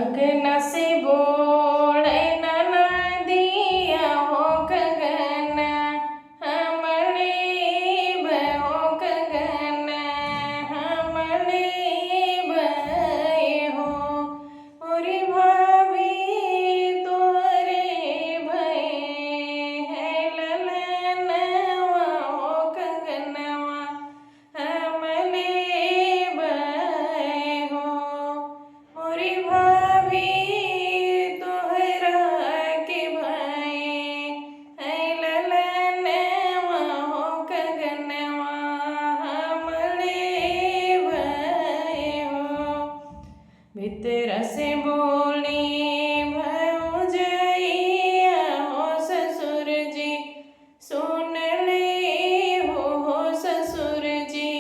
अगना से बोले नदिया हो गगना हमने बहो गगना हमने बहे हो मोरी भाभी तोरे भय है ललनवा हो गगनवा हमने बहे हो मोरी भाभी तोहरा के भाई है ललनवा हो गगनवा हमने बहे हो भीतर से बोली भौजैया हो ससुर जी सुन ले हो ससुर जी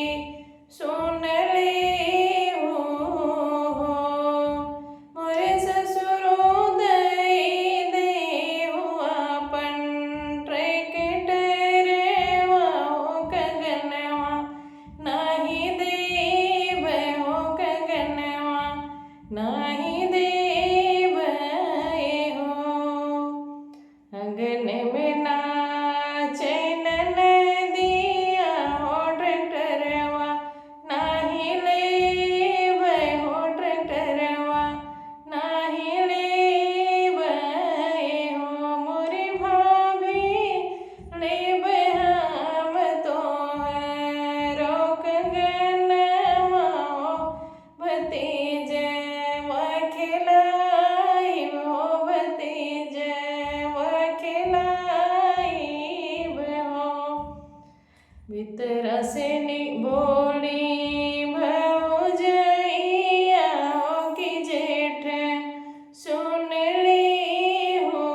सुन ले हो मोरे ससुरो दई दे हो अपन ट्रैक्टरवा हो गगनवा नाही देव हो गगनवा नाही देव हो अगन में नाचे नदिया हो ट्रैक्टरवा नाही लेव हो ट्रैक्टरवा नाही लेव हो मोरी भाभी लेव हम तोहरो गगनवा हो भतीजवा खिलाई हो भतीजवा खिलाई हो भीतर से बोली भौजैया हो कि जेठ सुन ले हो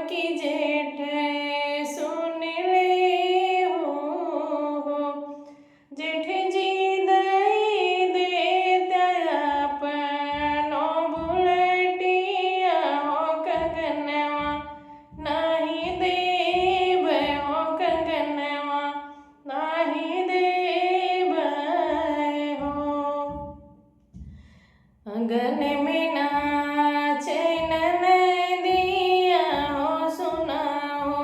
कि जेठ सुन ले हो जेठ जी दई देता अपनो बुलेटिया हो गगनवा नाही देव हो गगनवा नाही देव हो अगन में नाचे नदिया हो सुनाओ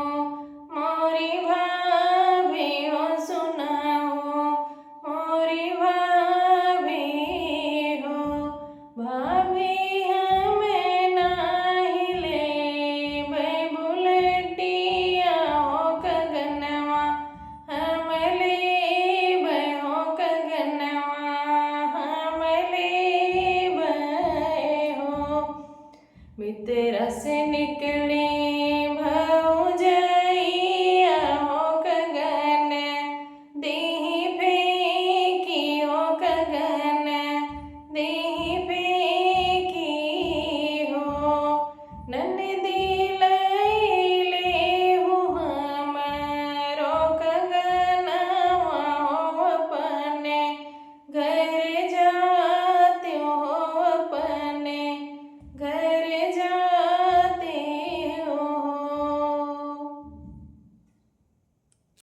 मोरी भाभी हो सुनाओ मोरी भाभी हो भाभी हमें नाही ले बुलेटिया हो गगनवा हम ले हो गगनवा हम ले हो भीतर से निकले